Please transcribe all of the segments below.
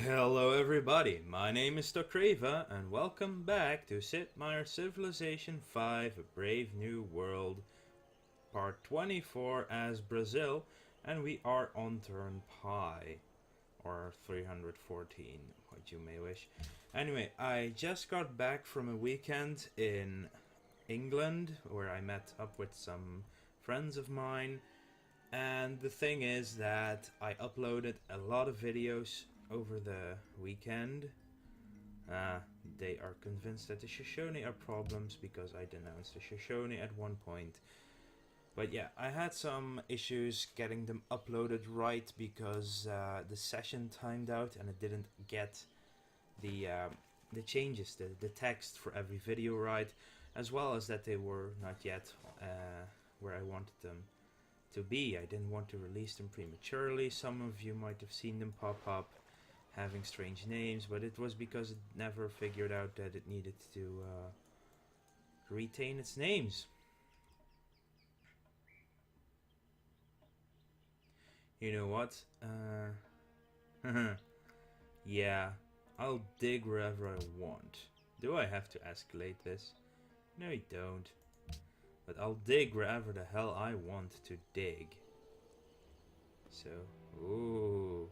Hello everybody, my name is Stokrava and welcome back to Sid Meier's Civilization 5 A Brave New World, part 24 as Brazil, and we are on turn pi, or 314, what you may wish. Anyway, I just got back from a weekend in England where I met up with some friends of mine, and the thing is that I uploaded a lot of videos over the weekend. Uh, they are convinced that the Shoshone are problems because I denounced the Shoshone at one point. But yeah, I had some issues getting them uploaded right because the session timed out and it didn't get the the changes, the text for every video right, as well as that they were not yet where I wanted them to be. I didn't want to release them prematurely. Some of you might have seen them pop up having strange names, but it was because it never figured out that it needed to retain its names. You know what? Yeah, I'll dig wherever I want. Do I have to escalate this? No, you don't. But I'll dig wherever the hell I want to dig. So, ooh.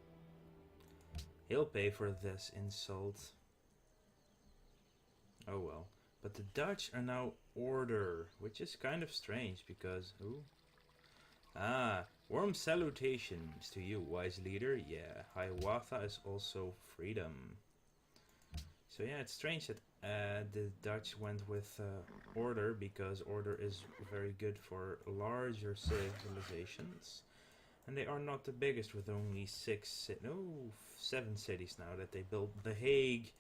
He'll pay for this insult. Oh well. But the Dutch are now order, which is kind of strange because... Ooh. Ah, warm salutations to you, wise leader. Yeah, Hiawatha is also freedom. So yeah, it's strange that the Dutch went with order because order is very good for larger civilizations. And they are not the biggest with only 7 cities now that they built. The Hague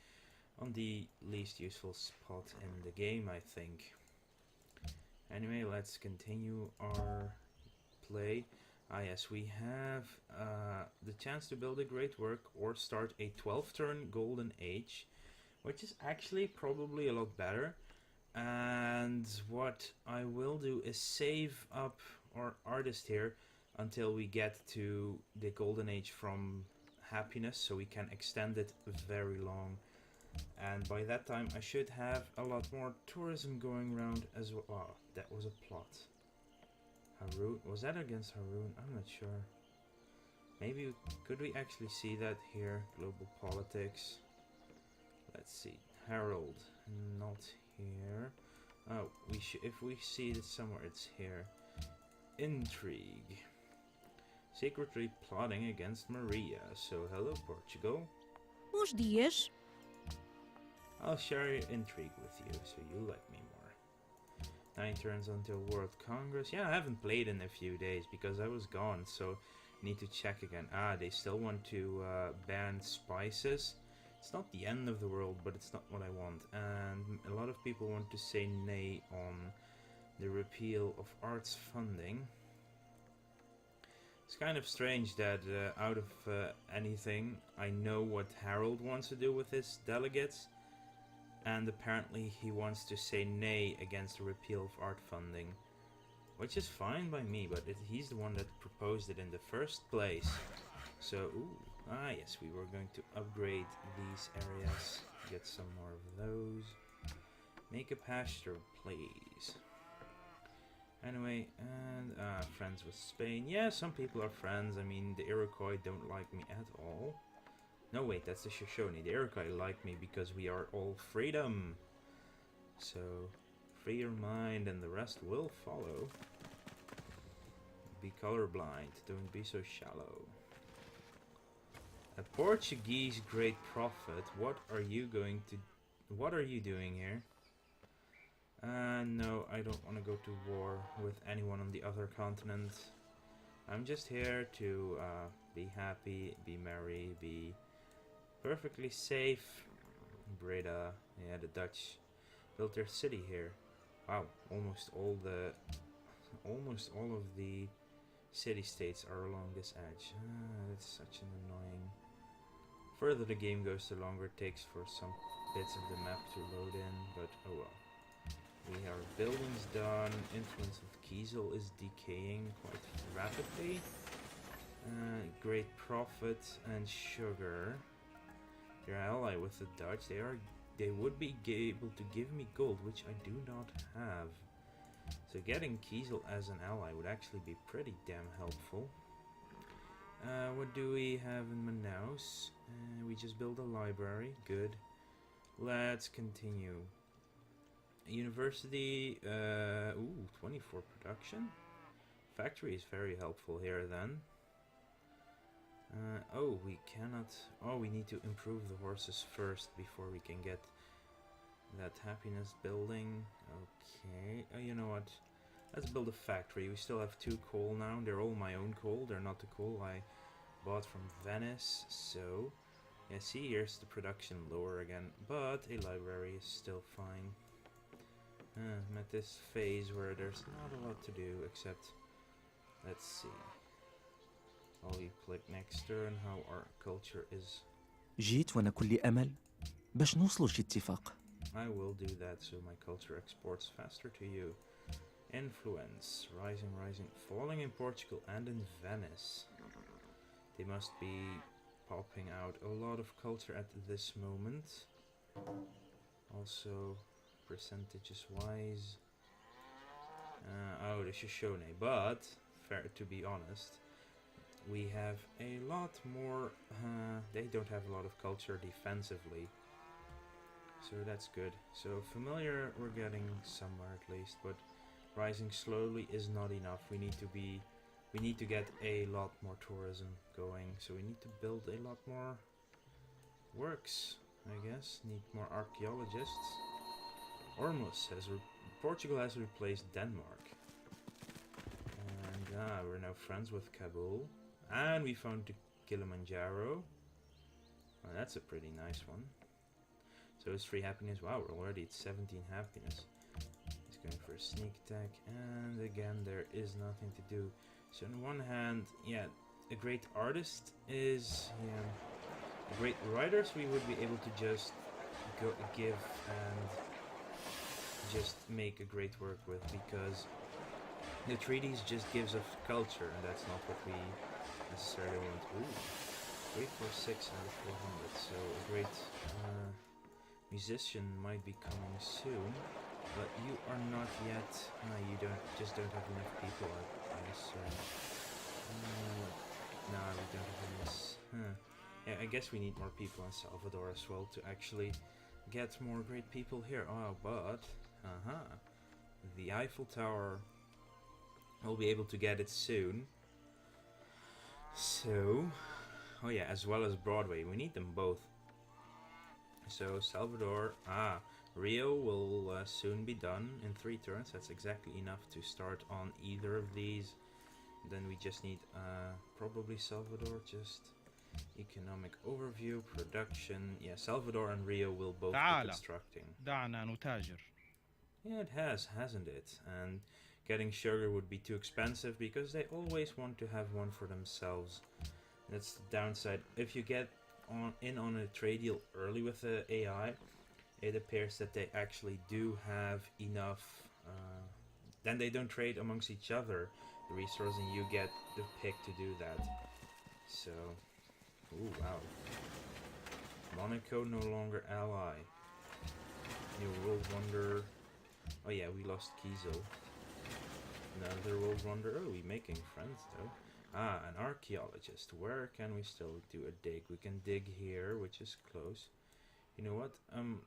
on the least useful spot in the game, I think. Anyway, let's continue our play. Ah yes, we have the chance to build a great work or start a 12 turn golden age, which is actually probably a lot better. And what I will do is save up our artist here until we get to the golden age from happiness, so we can extend it very long. And by that time I should have a lot more tourism going around as well. Oh, that was a plot. Haroon, was that against Haroon? I'm not sure. Maybe, could we actually see that here? Global politics. Let's see. Harold, not here. Oh, we should. If we see it somewhere, it's here. Intrigue. Secretly plotting against Maria. So hello, Portugal. Bons dias. I'll share intrigue with you, so you like me more. 9 turns until World Congress. Yeah, I haven't played in a few days because I was gone, so need to check again. Ah, they still want to ban spices. It's not the end of the world, but it's not what I want. And a lot of people want to say nay on the repeal of arts funding. It's kind of strange that out of anything, I know what Harold wants to do with his delegates. And apparently he wants to say nay against the repeal of art funding. Which is fine by me, but he's the one that proposed it in the first place. So, ooh. Ah, yes, we were going to upgrade these areas. Get some more of those. Make a pasture, please. Anyway, and friends with Spain. Yeah, some people are friends. I mean, the Iroquois don't like me at all. No, wait, that's the Shoshone. The Iroquois like me because we are all freedom. So, free your mind and the rest will follow. Be colorblind. Don't be so shallow. A Portuguese great prophet. What are you going to... What are you doing here? No, I don't want to go to war with anyone on the other continent. I'm just here to be happy, be merry, be perfectly safe. Breda, yeah, the Dutch built their city here. Wow, almost all of the city-states are along this edge. That's such an annoying... Further the game goes, the longer it takes for some bits of the map to load in, but oh well. We have buildings done. Influence of Kiesel is decaying quite rapidly. Great profit and sugar. Their ally with the Dutch. They would be able to give me gold, which I do not have. So getting Kiesel as an ally would actually be pretty damn helpful. What do we have in Manaus? We just built a library. Good. Let's continue. University. 24 production. Factory is very helpful here then. Oh, we cannot... Oh, we need to improve the horses first before we can get that happiness building. Okay. Oh, you know what? Let's build a factory. We still have 2 coal now. They're all my own coal. They're not the coal I bought from Venice. So, yeah, see, here's the production lower again. But a library is still fine. I'm at this phase where there's not a lot to do except... Let's see. I'll click next turn how our culture is. جيت وأنا كل أمل باش نوصلوا شي اتفاق. I will do that so my culture exports faster to you. Influence, rising, falling in Portugal and in Venice. They must be popping out a lot of culture at this moment. Also, percentages wise. Oh, the Shoshone, but, fair to be honest, we have a lot more, they don't have a lot of culture defensively. So that's good. So familiar we're getting somewhere at least, but rising slowly is not enough. We need to get a lot more tourism going. So we need to build a lot more works, I guess. Need more archaeologists. Ormuz Portugal has replaced Denmark. And we're now friends with Kabul. And we found Kilimanjaro. Oh, that's a pretty nice one. So it's 3 happiness. Wow, we're already at 17 happiness. He's going for a sneak attack. And again, there is nothing to do. So on one hand, yeah, a great artist is... Yeah, a great writers we would be able to just give and just make a great work with, because the treaties just gives us culture, and that's not what we necessarily want. Ooh, 346 out of 400, so a great musician might be coming soon, but you are not yet. You don't have enough people, I assume. No, we don't have enough. Yeah, I guess we need more people in Salvador as well to actually get more great people here. Oh, but the Eiffel Tower, we'll be able to get it soon. So, oh yeah, as well as Broadway, we need them both. So Salvador, Rio will soon be done in 3 turns. That's exactly enough to start on either of these. Then we just need probably Salvador, just economic overview, production. Yeah, Salvador and Rio will both be constructing. دعنا نتاجر. Yeah, it has, hasn't it? And getting sugar would be too expensive because they always want to have one for themselves. That's the downside. If you get on a trade deal early with the AI, it appears that they actually do have enough. Then they don't trade amongst each other the resource, and you get the pick to do that. So, ooh, wow. Monaco no longer ally. New World Wonder. Oh yeah, we lost Kiesel. Another World Wonder. Oh, we're making friends though. An archaeologist. Where can we still do a dig? We can dig here, which is close. You know what?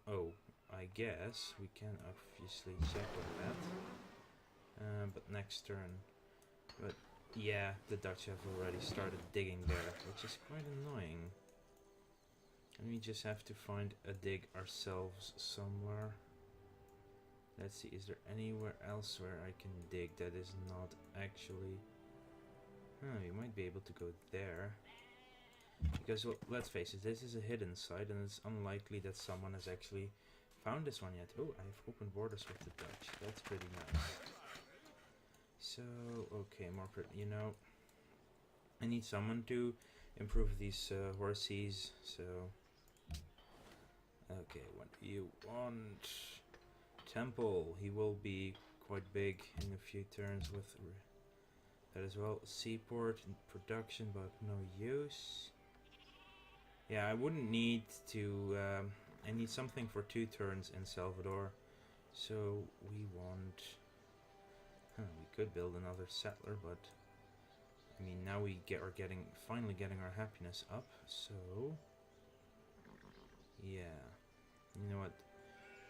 Oh, I guess we can obviously check on that. But next turn. But yeah, the Dutch have already started digging there, which is quite annoying. And we just have to find a dig ourselves somewhere. Let's see, is there anywhere else where I can dig that is not actually... you might be able to go there. Because, well, let's face it, this is a hidden site, and it's unlikely that someone has actually found this one yet. Oh, I have open borders with the Dutch. That's pretty nice. So, okay, more you know, I need someone to improve these horses, so... Okay, what do you want? Temple, he will be quite big in a few turns with that as well. Seaport and production, but no use. Yeah, I wouldn't need to... I need something for 2 turns in Salvador. So we want... we could build another settler, but... I mean, now we are finally getting our happiness up, so... Yeah. You know what?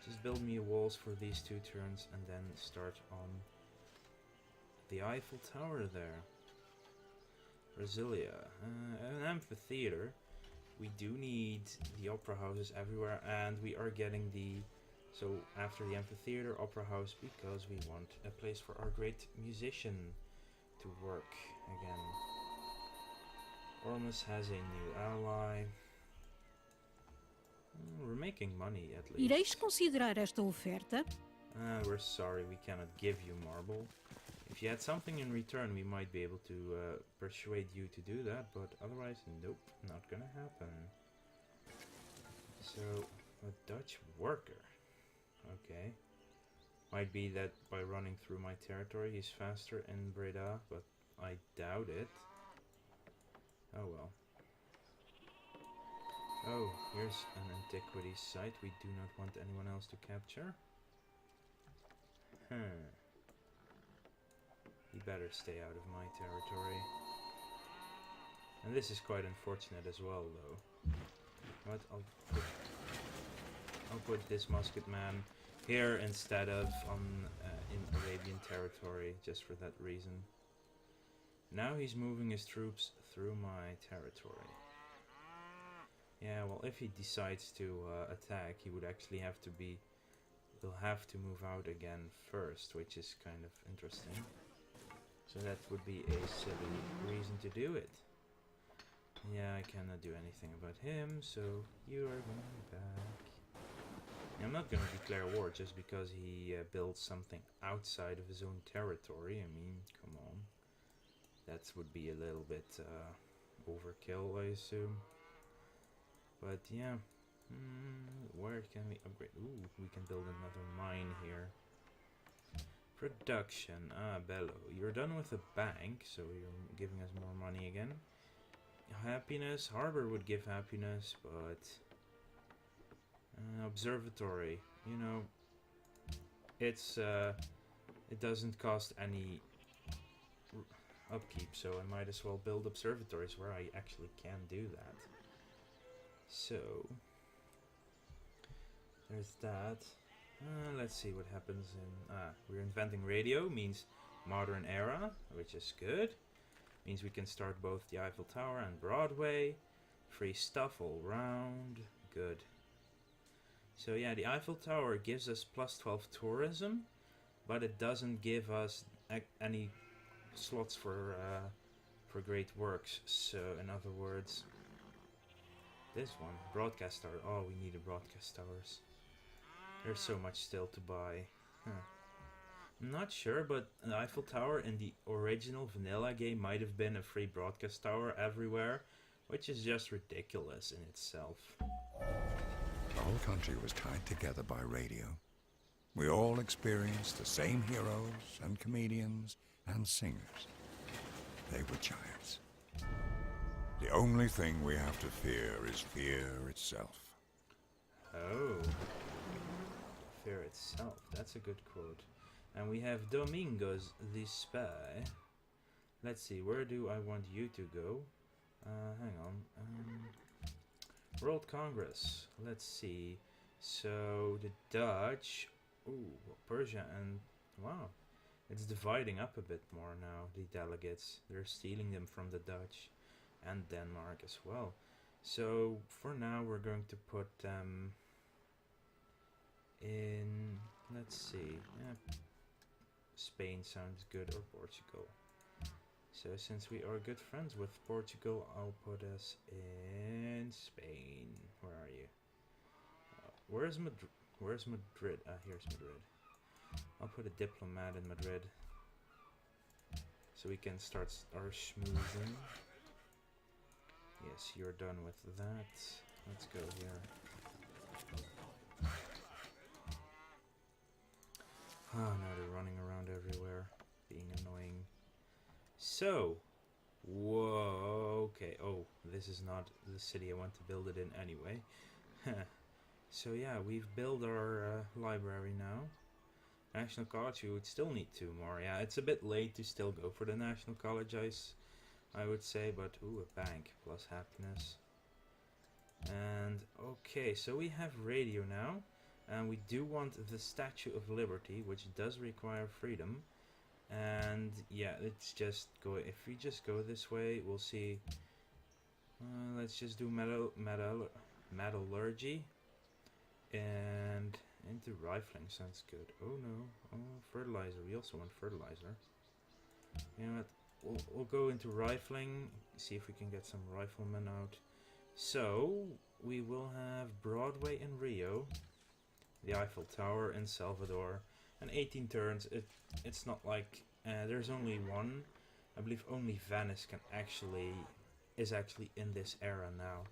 Just build me walls for these 2 turns and then start on the Eiffel Tower there. Brasilia. An amphitheater. We do need the opera houses everywhere, and we are getting the... So after the amphitheater, opera house, because we want a place for our great musician to work again. Ormus has a new ally. We're making money at least. Ireis considerar esta oferta? We're sorry, we cannot give you marble. If you had something in return, we might be able to persuade you to do that, but otherwise, nope, not gonna happen. So, a Dutch worker. Okay. Might be that by running through my territory, he's faster in Breda, but I doubt it. Oh well. Oh, here's an antiquity site we do not want anyone else to capture. He better stay out of my territory. And this is quite unfortunate as well, though. What? I'll put this musket man here instead of in Arabian territory, just for that reason. Now he's moving his troops through my territory. Yeah, well, if he decides to attack, he would actually have to be... He'll have to move out again first, which is kind of interesting. So that would be a silly reason to do it. Yeah, I cannot do anything about him, so you are going back. I'm not going to declare war just because he builds something outside of his own territory. I mean, come on. That would be a little bit overkill, I assume. But yeah, where can we upgrade? Ooh, we can build another mine here. Production. Bello. You're done with the bank, so you're giving us more money again. Happiness. Harbor would give happiness, but... observatory. You know, it's... it doesn't cost any upkeep, so I might as well build observatories where I actually can do that. So... there's that. Let's see what happens in... we're inventing radio, means modern era, which is good. Means we can start both the Eiffel Tower and Broadway. Free stuff all round. Good. So yeah, the Eiffel Tower gives us plus 12 tourism, but it doesn't give us any slots for great works. So in other words, this one, broadcast tower. Oh, we need a broadcast towers. There's so much still to buy. I'm not sure, but the Eiffel Tower in the original vanilla game might have been a free broadcast tower everywhere, which is just ridiculous in itself. The whole country was tied together by radio. We all experienced the same heroes and comedians and singers. They were giants. The only thing we have to fear is fear itself. Oh. Fear itself. That's a good quote. And we have Domingos the Spy. Let's see, where do I want you to go? Hang on. World Congress. Let's see. So, the Dutch... Ooh, Persia and... Wow. It's dividing up a bit more now, the delegates. They're stealing them from the Dutch. And Denmark as well. So, for now, we're going to put them... in... Let's see. Yeah, Spain sounds good, or Portugal. So since we are good friends with Portugal, I'll put us in Spain. Where are you? Where's Madrid? Where's Madrid? Here's Madrid. I'll put a diplomat in Madrid, so we can start our schmoozing. Yes, you're done with that. Let's go here. Oh, now they're running around everywhere, being annoying. So, Whoa, okay. Oh, this is not the city I want to build it in anyway. So yeah, we've built our library now. National College, we would still need 2 more. Yeah, it's a bit late to still go for the National College, I would say, but ooh, a bank plus happiness. And okay, so we have radio now, and we do want the Statue of Liberty, which does require freedom. And yeah, let's just go. If we just go this way, we'll see. Let's just do metallurgy and into rifling. Sounds good. Oh no, oh fertilizer. We also want fertilizer. You know what? We'll go into rifling. See if we can get some riflemen out. So we will have Broadway in Rio, the Eiffel Tower in Salvador, and 18 turns. It's not like there's only one. I believe only Venice is actually in this era now,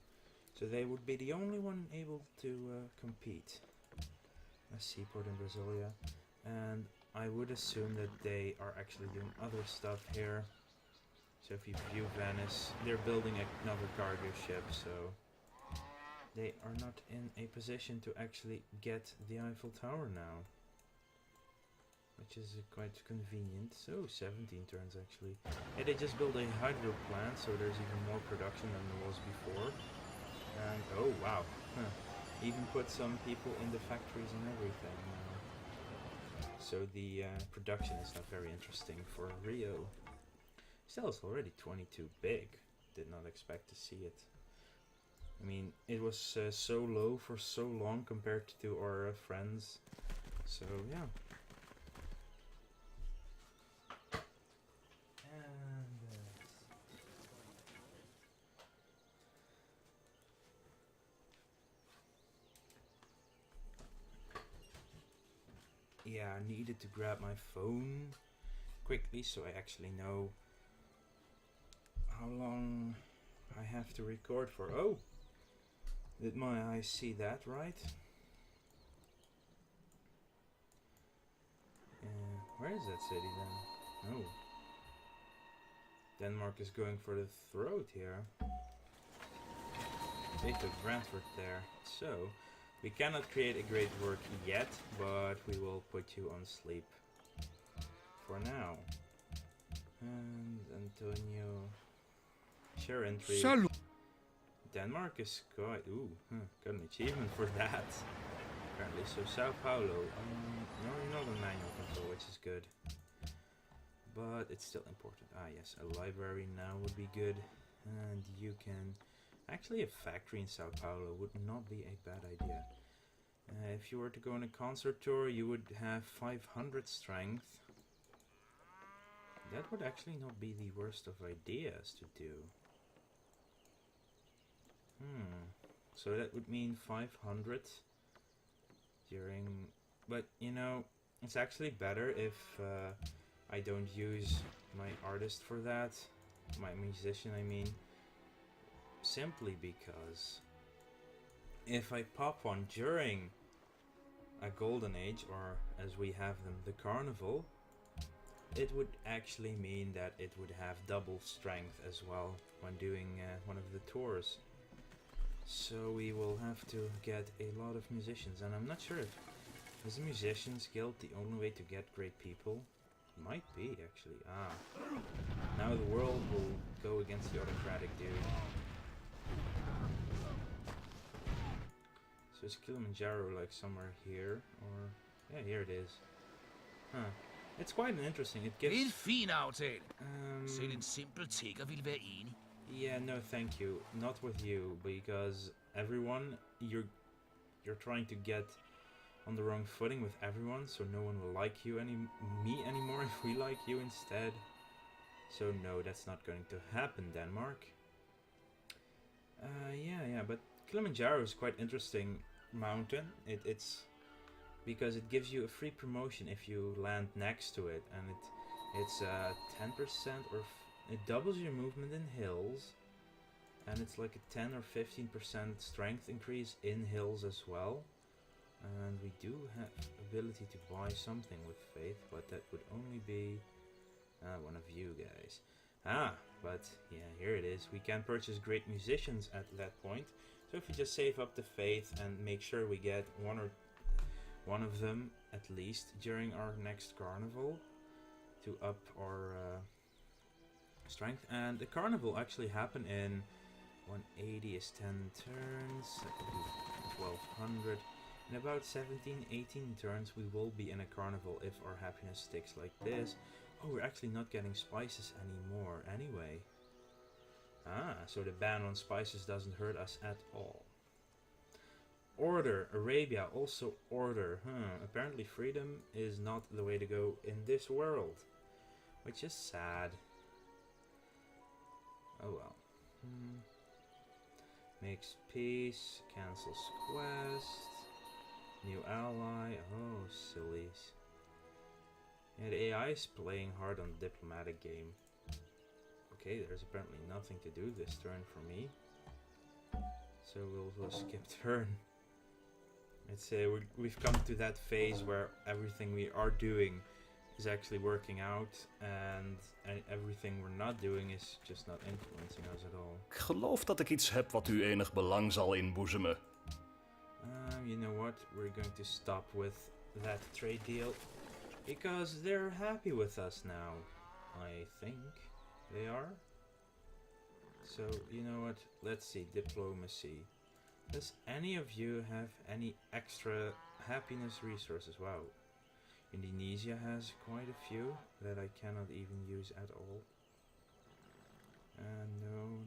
so they would be the only one able to compete. A seaport in Brasilia, and I would assume that they are actually doing other stuff here. So if you view Venice, they're building another cargo ship, so they are not in a position to actually get the Eiffel Tower now, which is quite convenient. So 17 turns actually. Yeah, they just built a hydro plant, so there's even more production than there was before. And oh wow, even put some people in the factories and everything. So the production is not very interesting for Rio. Still, it's already 22 big. Did not expect to see it. I mean, it was so low for so long compared to our friends. So yeah. And yeah, I needed to grab my phone quickly so I actually know how long I have to record for. Oh! Did my eyes see that right? Where is that city then? Oh. Denmark is going for the throat here. They took Brantford there. So, we cannot create a great work yet, but we will put you on sleep for now. And Antonio... Share entry. Salud. Denmark is quite... Ooh, got an achievement for that. Apparently, so Sao Paulo. No, not a manual control, which is good. But it's still important. Ah, yes, a library now would be good. And you can... Actually, a factory in Sao Paulo would not be a bad idea. If you were to go on a concert tour, you would have 500 strength. That would actually not be the worst of ideas to do. So that would mean 500 during... But, you know, it's actually better if I don't use my artist for that. My musician, I mean. Simply because if I pop one during a golden age, or as we have them, the carnival, it would actually mean that it would have double strength as well when doing one of the tours. So we will have to get a lot of musicians, and I'm not sure if is the Musicians Guild the only way to get great people? Might be actually. Now the world will go against the autocratic dude. So is Kilimanjaro like somewhere here, or yeah, here it is. It's quite an interesting. It gives. Det er en fin aftale. Selv en simpel tigger vil være enig. Yeah, no, thank you. Not with you, because everyone you're trying to get on the wrong footing with everyone, so no one will like you me anymore if we like you instead. So no, that's not going to happen, Denmark. Yeah, but Kilimanjaro is quite interesting mountain. It's because it gives you a free promotion if you land next to it, and it's 10% or it doubles your movement in hills, and it's like a 10 or 15% strength increase in hills as well. And we do have ability to buy something with faith, but that would only be one of you guys. but yeah, here it is. We can purchase great musicians at that point. So if we just save up the faith and make sure we get one of them at least during our next carnival to up our strength. And the carnival actually happened in 180 is 10 turns, 1200. In about 17, 18 turns we will be in a carnival if our happiness sticks like this. Oh, we're actually not getting spices anymore anyway. Ah, so the ban on spices doesn't hurt us at all. Order, Arabia, also order. Apparently freedom is not the way to go in this world. Which is sad. Oh well. Makes peace, cancels quest. New ally, oh sillies. Yeah, the AI is playing hard on the diplomatic game. Okay, there's apparently nothing to do this turn for me. So we'll skip turn. Let's say we've come to that phase where everything we are doing is actually working out, and everything we're not doing is just not influencing us at all. Ik geloof dat ik iets heb wat u enig belang zal inboezemen. You know what? We're going to stop with that trade deal because they're happy with us now. I think they are. So, you know what? Let's see. Diplomacy. Does any of you have any extra happiness resources? Wow. Indonesia has quite a few that I cannot even use at all. No.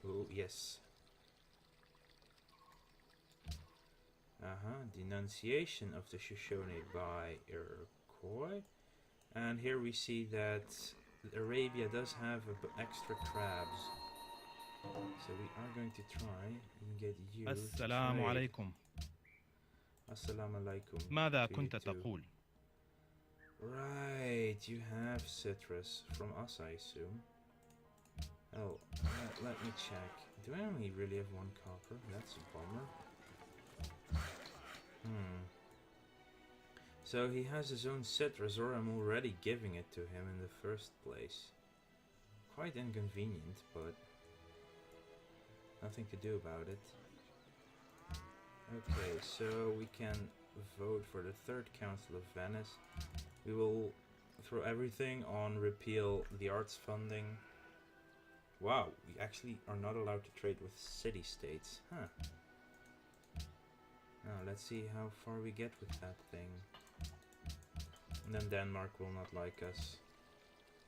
Oh, yes. Denunciation of the Shoshone by Iroquois. And here we see that Arabia does have extra crabs. So we are going to try and get you. السلام عليكم. Assalamu alaikum. ماذا to you كنت too. تقول؟ Right, you have citrus from us, I assume. Oh, let me check. Do I only really have one copper? That's a bummer. So he has his own citrus, or I'm already giving it to him in the first place. Quite inconvenient, but nothing to do about it. Okay, so we can vote for the Third Council of Venice. We will throw everything on repeal the arts funding. Wow, we actually are not allowed to trade with city-states. Huh. Now, let's see how far we get with that thing. And then Denmark will not like us.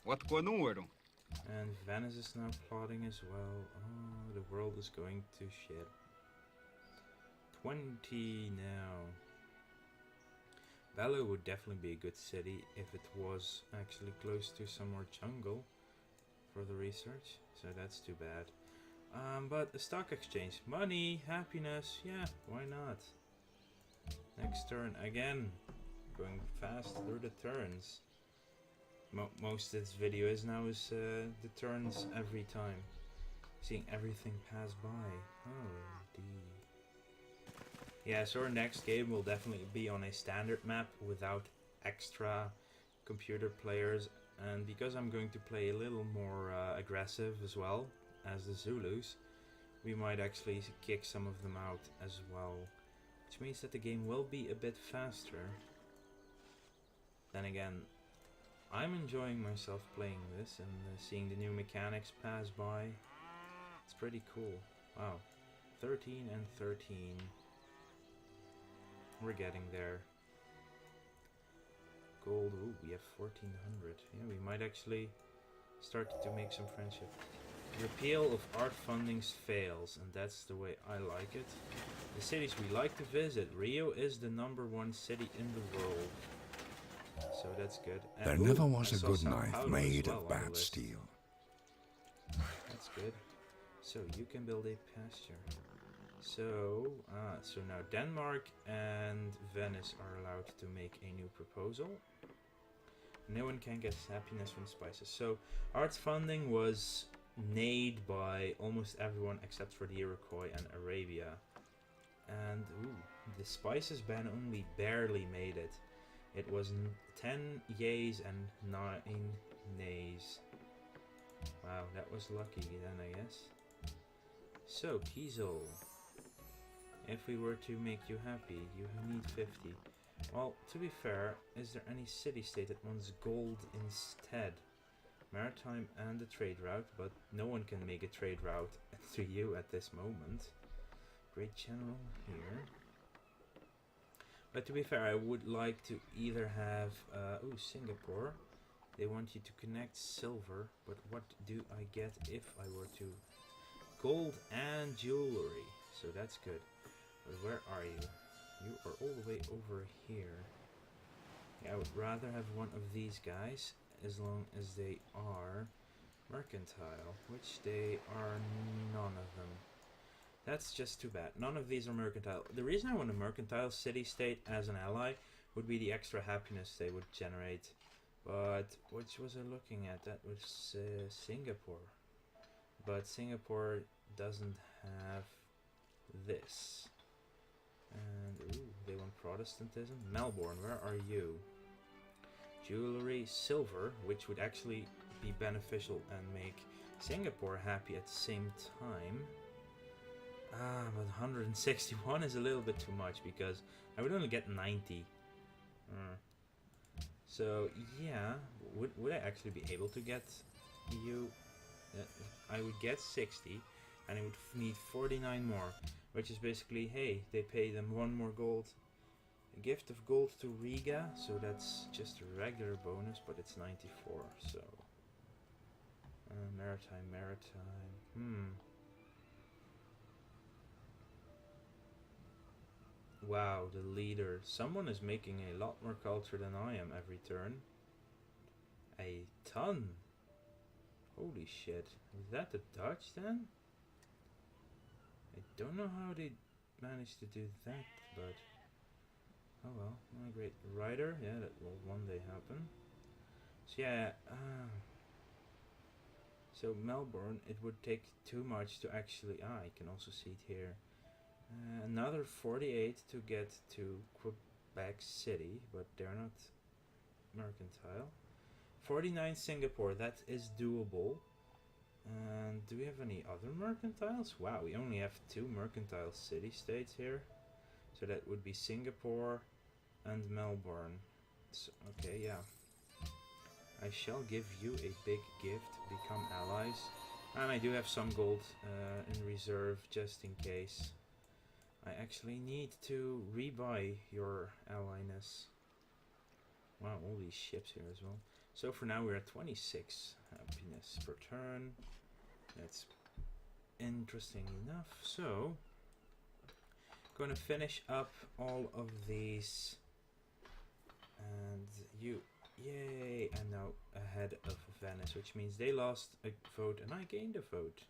What número? And Venice is now plotting as well. Oh, the world is going to shit. 20 now. Bello would definitely be a good city if it was actually close to some more jungle for the research. So that's too bad. But the stock exchange. Money, happiness, yeah, why not? Next turn again. Going fast through the turns. Most of this video is now is the turns every time. Seeing everything pass by. Oh, dear. Yeah, so our next game will definitely be on a standard map without extra computer players. And because I'm going to play a little more aggressive as well as the Zulus, we might actually kick some of them out as well. Which means that the game will be a bit faster. Then again, I'm enjoying myself playing this and seeing the new mechanics pass by. It's pretty cool. Wow. 13 and 13. We're getting there. Gold. Ooh, we have 1400. Yeah, we might actually start to make some friendship. Repeal of art fundings fails, and that's the way I like it. The cities we like to visit. Rio is the #1 city in the world. So that's good. And There never was a good knife made of bad steel. That's good. So you can build a pasture. So now Denmark and Venice are allowed to make a new proposal. No one can get happiness from spices. So arts funding was nayed by almost everyone except for the Iroquois and Arabia. And the spices ban only barely made it. It was 10 yays and 9 nays. Wow, that was lucky then, I guess. So, Kiesel. If we were to make you happy, you need 50. Well, to be fair, is there any city-state that wants gold instead? Maritime and a trade route, but no one can make a trade route to you at this moment. Great General here. But to be fair, I would like to either have... ooh, Singapore. They want you to connect silver, but what do I get if I were to... Gold and jewelry, so that's good. But where are you? You are all the way over here. Yeah, I would rather have one of these guys, as long as they are mercantile, which they are none of them. That's just too bad. None of these are mercantile. The reason I want a mercantile city-state as an ally would be the extra happiness they would generate. But which was I looking at? That was Singapore. But Singapore doesn't have this. And ooh, they want Protestantism. Melbourne, where are you? Jewelry, silver, which would actually be beneficial and make Singapore happy at the same time. Ah, but 161 is a little bit too much because I would only get 90. So yeah, would I actually be able to get you? I would get 60, and I would need 49 more, which is basically, hey, they pay them 1 more gold. A gift of gold to Riga, so that's just a regular bonus, but it's 94. So maritime. Wow, the leader. Someone is making a lot more culture than I am every turn. A ton. Holy shit. Is that the Dutch then? I don't know how they managed to do that, but... Oh well, my great rider. Yeah, that will one day happen. So yeah, so Melbourne, it would take too much to actually... I can also see it here. Another 48 to get to Quebec City, but they're not mercantile. 49 Singapore, that is doable. And do we have any other mercantiles? Wow, we only have 2 mercantile city-states here. So that would be Singapore and Melbourne. So, okay, yeah. I shall give you a big gift, become allies. And I do have some gold in reserve, just in case. I actually need to rebuy your allies. Wow, all these ships here as well. So for now we're at 26 happiness per turn. That's interesting enough. So, gonna finish up all of these. And you, yay, I'm now ahead of Venice, which means they lost a vote and I gained a vote.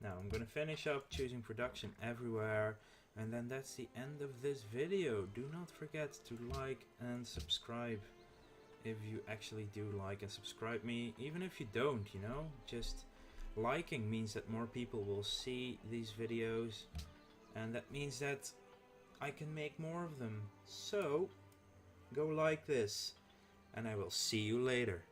Now I'm gonna finish up choosing production everywhere, and then that's the end of this video. Do not forget to like and subscribe if you actually do like and subscribe me. Even if you don't, you know, just liking means that more people will see these videos, and that means that I can make more of them. So go like this, and I will see you later.